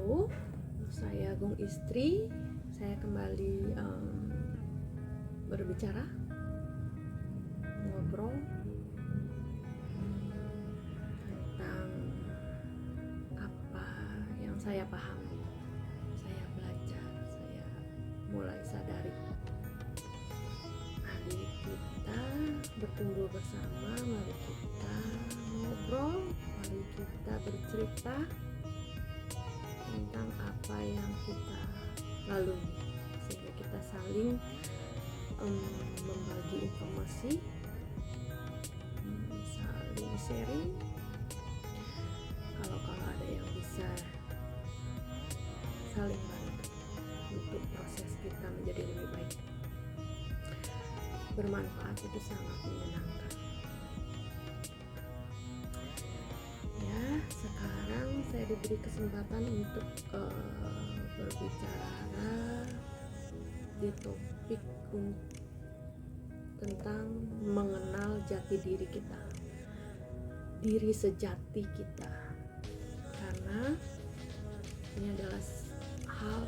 Halo, saya Gung Istri. Saya kembali berbicara, ngobrol tentang apa yang saya pahami, saya belajar, saya mulai sadari. Mari kita bertumbuh bersama, mari kita ngobrol, mari kita bercerita tentang apa yang kita lalui, sehingga kita saling membagi informasi, saling sharing. Kalau ada yang bisa saling bantu untuk proses kita menjadi lebih baik, bermanfaat, itu sangat menyenangkan. Ya, sekarang saya diberi kesempatan untuk berbicara di topik tentang mengenal jati diri kita, diri sejati kita, karena ini adalah hal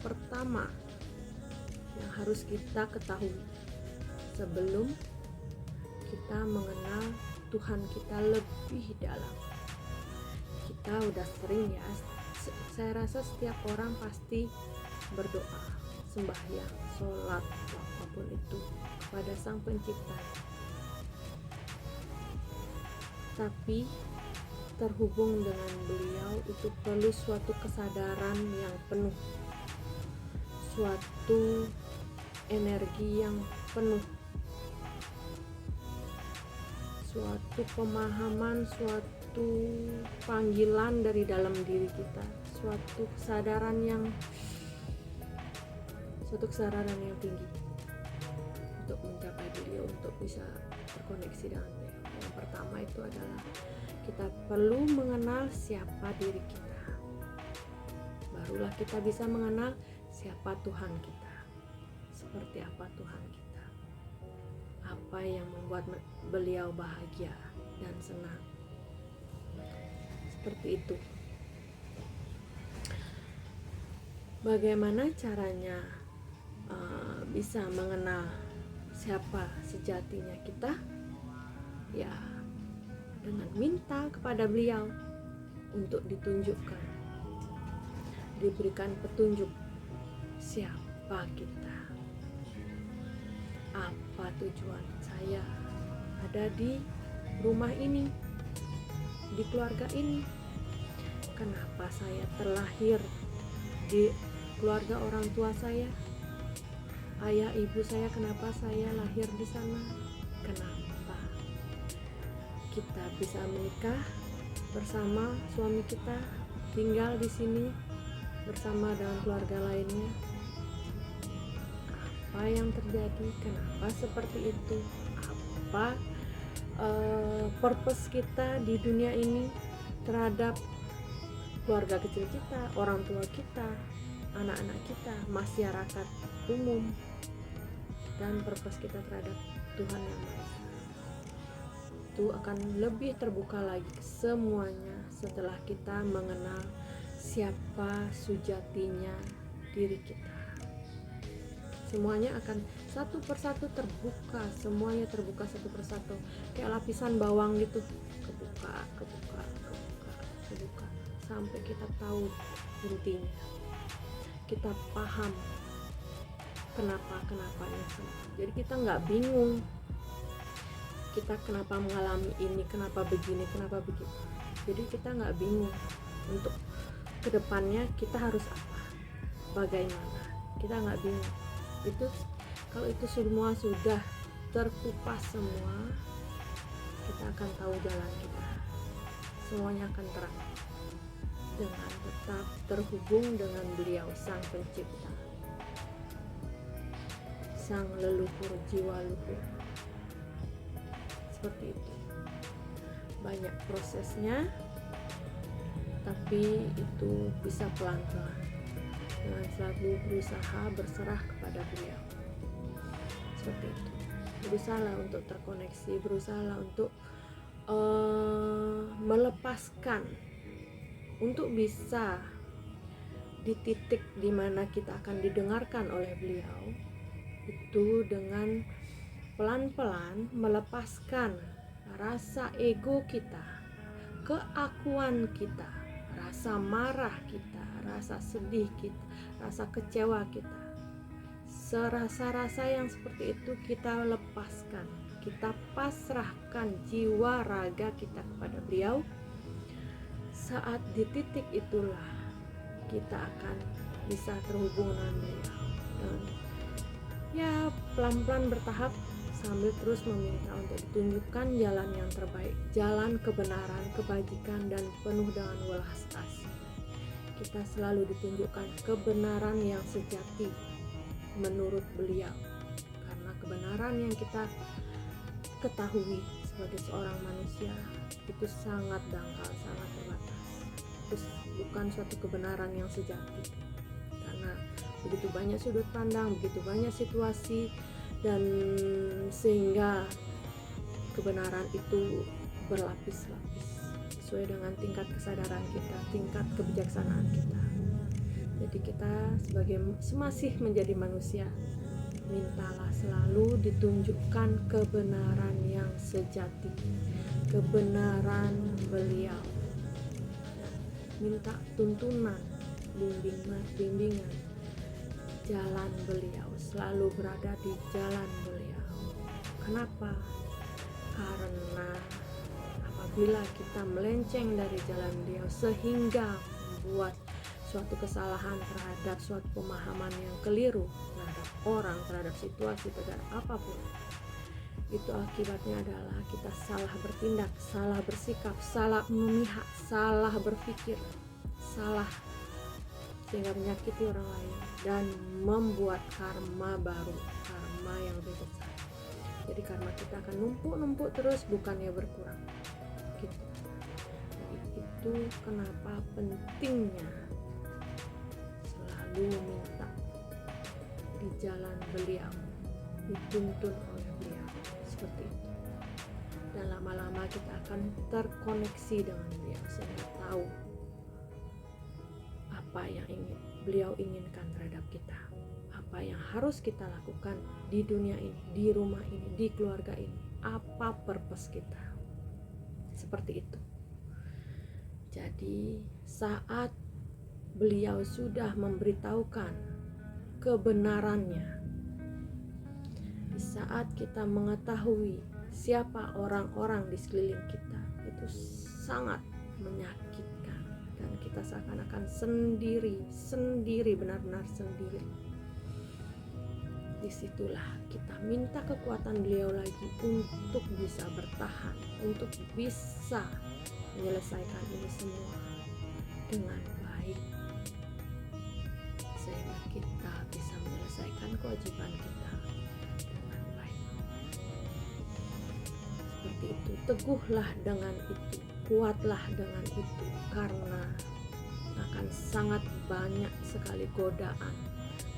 pertama yang harus kita ketahui sebelum kita mengenal Tuhan kita lebih dalam. Kita udah sering ya, saya rasa setiap orang pasti berdoa, sembahyang, sholat, apapun itu kepada Sang Pencipta. Tapi terhubung dengan Beliau itu perlu suatu kesadaran yang penuh, suatu energi yang penuh, suatu pemahaman, suatu panggilan dari dalam diri kita, suatu kesadaran yang tinggi untuk mencapai Beliau, untuk bisa terkoneksi dengan Beliau. Yang pertama itu adalah kita perlu mengenal siapa diri kita, barulah kita bisa mengenal siapa Tuhan kita, seperti apa Tuhan kita, apa yang membuat Beliau bahagia dan senang. Seperti itu. Bagaimana caranya bisa mengenal siapa sejatinya kita? Ya, dengan minta kepada Beliau untuk ditunjukkan, diberikan petunjuk siapa kita, apa tujuan saya ada di rumah ini, di keluarga ini, kenapa saya terlahir di keluarga orang tua saya, ayah ibu saya, kenapa saya lahir di sana, kenapa kita bisa menikah bersama suami kita, tinggal di sini bersama dengan keluarga lainnya, apa yang terjadi, kenapa seperti itu, apa purpose kita di dunia ini terhadap keluarga kecil kita, orang tua kita, anak-anak kita, masyarakat umum, dan purpose kita terhadap Tuhan yang Maha Esa. Itu akan lebih terbuka lagi semuanya setelah kita mengenal siapa sejatinya diri kita. Semuanya akan satu persatu terbuka, semuanya terbuka satu persatu, kayak lapisan bawang gitu, kebuka, sampai kita tahu intinya, kita paham kenapa-kenapanya semua. Jadi kita nggak bingung, kita kenapa mengalami ini, kenapa begini, kenapa begitu. Jadi kita nggak bingung untuk kedepannya kita harus apa, bagaimana, kita nggak bingung. Itu kalau itu semua sudah terkupas semua, kita akan tahu jalan kita, semuanya akan terang dengan tetap terhubung dengan Beliau, Sang Pencipta, Sang leluhur jiwa luhur. Seperti itu. Banyak prosesnya, tapi itu bisa pelan-pelan dengan selalu berusaha berserah kepada Beliau. Seperti itu. Berusahalah untuk terkoneksi, berusahalah untuk melepaskan, untuk bisa di titik dimana kita akan didengarkan oleh beliau itu dengan pelan-pelan melepaskan rasa ego kita, keakuan kita, rasa marah kita, rasa sedih kita, rasa kecewa kita. Serasa-rasa yang seperti itu kita lepaskan, kita pasrahkan jiwa raga kita kepada beliau. Saat di titik itulah kita akan bisa terhubung dengan beliau, dan ya pelan-pelan bertahap sambil terus meminta untuk ditunjukkan jalan yang terbaik, jalan kebenaran, kebajikan, dan penuh dengan welas asih. Kita selalu ditunjukkan kebenaran yang sejati menurut beliau, karena kebenaran yang kita ketahui sebagai seorang manusia itu sangat dangkal, sangat terbatas. Itu bukan suatu kebenaran yang sejati, karena begitu banyak sudut pandang, begitu banyak situasi, dan sehingga kebenaran itu berlapis-lapis sesuai dengan tingkat kesadaran kita, tingkat kebijaksanaan kita. Jadi kita sebagai masih menjadi manusia, mintalah selalu ditunjukkan kebenaran yang sejati, kebenaran beliau. Minta tuntunan, bimbingan, jalan beliau, selalu berada di jalan beliau. Kenapa? Karena apabila kita melenceng dari jalan beliau sehingga membuat suatu kesalahan terhadap suatu pemahaman yang keliru terhadap orang, terhadap situasi, terhadap apapun, itu akibatnya adalah kita salah bertindak, salah bersikap, salah memihak, salah berpikir, salah, sehingga menyakiti orang lain dan membuat karma baru, karma yang lebih besar. Jadi karma kita akan numpuk terus, bukannya berkurang gitu. Jadi itu kenapa pentingnya selalu minta di jalan beliau, dituntun oleh beliau, seperti itu. Dan lama-lama kita akan terkoneksi dengan beliau sehingga tahu apa yang beliau inginkan terhadap kita, apa yang harus kita lakukan di dunia ini, di rumah ini, di keluarga ini, apa purpose kita, seperti itu. Jadi saat beliau sudah memberitahukan kebenarannya, di saat kita mengetahui siapa orang-orang di sekeliling kita, itu sangat menyakitkan dan kita seakan-akan sendiri, benar-benar sendiri. Disitulah kita minta kekuatan beliau lagi untuk bisa bertahan, untuk bisa menyelesaikan ini semua dengan baik, sehingga kita bisa menyelesaikan kewajiban kita dengan baik. Seperti itu, teguhlah dengan itu, kuatlah dengan itu, karena akan sangat banyak sekali godaan,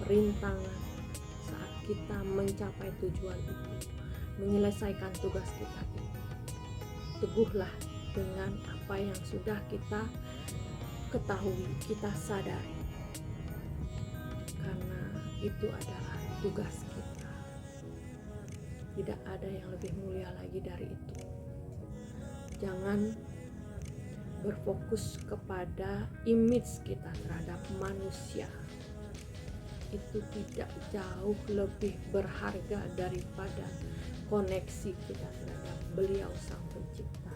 rintangan saat kita mencapai tujuan itu, menyelesaikan tugas kita itu. Teguhlah dengan apa yang sudah kita ketahui, kita sadari, karena itu adalah tugas kita. Tidak ada yang lebih mulia lagi dari itu. Jangan berfokus kepada image kita terhadap manusia. Itu tidak jauh lebih berharga daripada koneksi kita terhadap beliau Sang Pencipta.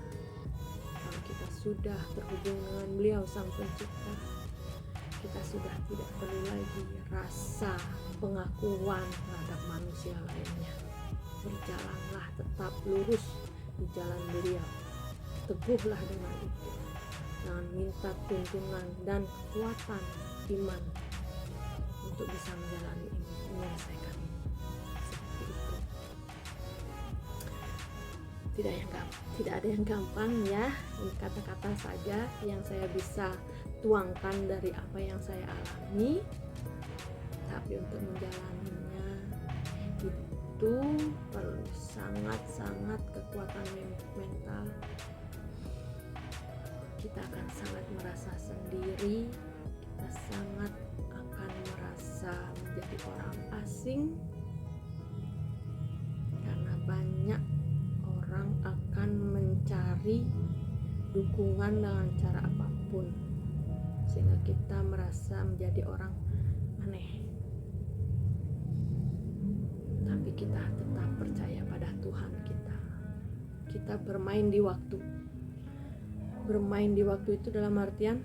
Kalau kita sudah terhubung dengan beliau Sang Pencipta, kita sudah tidak perlu lagi rasa pengakuan terhadap manusia lainnya. Berjalanlah tetap lurus di jalan beliau, teguhlah dengan itu, jangan minta tuntunan dan kekuatan iman untuk bisa menjalani ini, menyelesaikan ini. Seperti itu. Tidak ada yang gampang ya. Ini kata-kata saja yang saya bisa tuangkan dari apa yang saya alami. Tapi untuk menjalaninya itu perlu sangat-sangat kekuatan mental. Kita akan sangat merasa sendiri, kita sangat menjadi orang asing, karena banyak orang akan mencari dukungan dengan cara apapun, sehingga kita merasa menjadi orang aneh. Tapi kita tetap percaya pada Tuhan kita. Kita bermain di waktu. Bermain di waktu itu dalam artian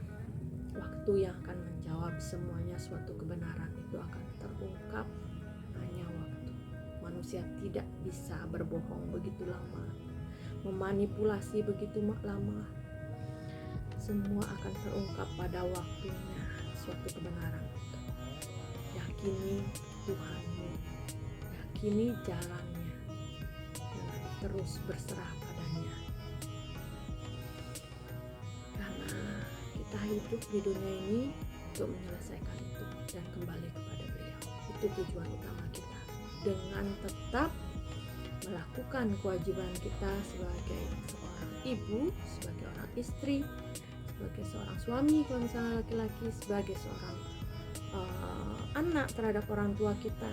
waktu yang akan menjawab semuanya. Suatu kebenaran itu akan terungkap, hanya waktu. Manusia tidak bisa berbohong begitu lama, memanipulasi begitu lama. Semua akan terungkap pada waktunya. Suatu kebenaran itu, yakini Tuhanmu, yakini jalannya, dan terus berserah padanya. Karena kita hidup di dunia ini untuk menyelesaikan itu dan kembali kepada Beliau. Itu tujuan utama kita, dengan tetap melakukan kewajiban kita sebagai seorang ibu, sebagai orang istri, sebagai seorang suami kalau misalnya laki-laki, sebagai seorang anak terhadap orang tua kita,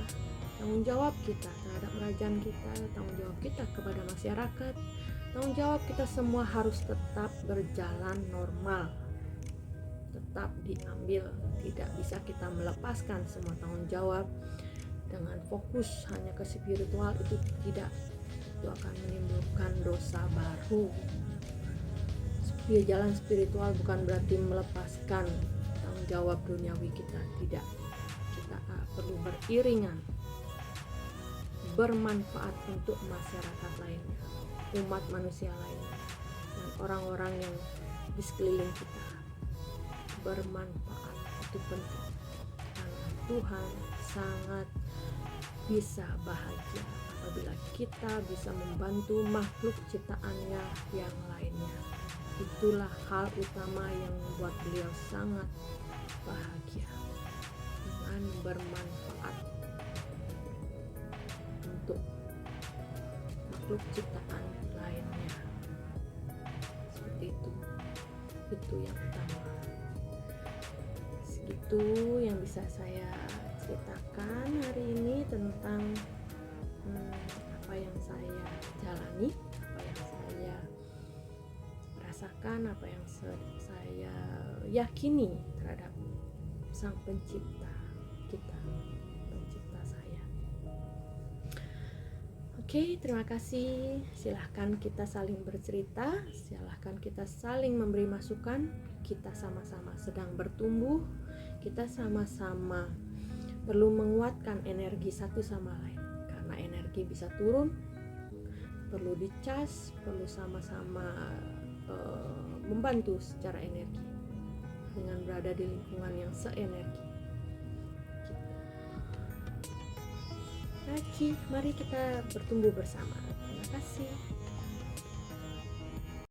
tanggung jawab kita terhadap kerajaan kita, tanggung jawab kita kepada masyarakat, tanggung jawab kita semua harus tetap berjalan normal, tetap diambil. Tidak bisa kita melepaskan semua tanggung jawab dengan fokus hanya ke spiritual, itu tidak. Itu akan menimbulkan dosa baru. Jalan spiritual bukan berarti melepaskan tanggung jawab duniawi kita, tidak. Kita perlu beriringan, bermanfaat untuk masyarakat lainnya, umat manusia lainnya, dan orang-orang yang di sekeliling kita. Bermanfaat itu penting, karena Tuhan sangat bisa bahagia apabila kita bisa membantu makhluk ciptaannya yang lainnya. Itulah hal utama yang membuat Beliau sangat bahagia, dengan bermanfaat untuk makhluk ciptaan lainnya. Seperti itu yang utama. Segitu yang bisa saya ceritakan hari ini tentang apa yang saya jalani, apa yang saya rasakan, apa yang saya yakini terhadap Sang Pencipta kita, Pencipta saya. Oke, terima kasih. Silahkan kita saling bercerita, silahkan kita saling memberi masukan. Kita sama-sama sedang bertumbuh, kita sama-sama perlu menguatkan energi satu sama lain, karena energi bisa turun, perlu dicas, perlu sama-sama membantu secara energi dengan berada di lingkungan yang seenergi. Oke, mari kita bertumbuh bersama. Terima kasih.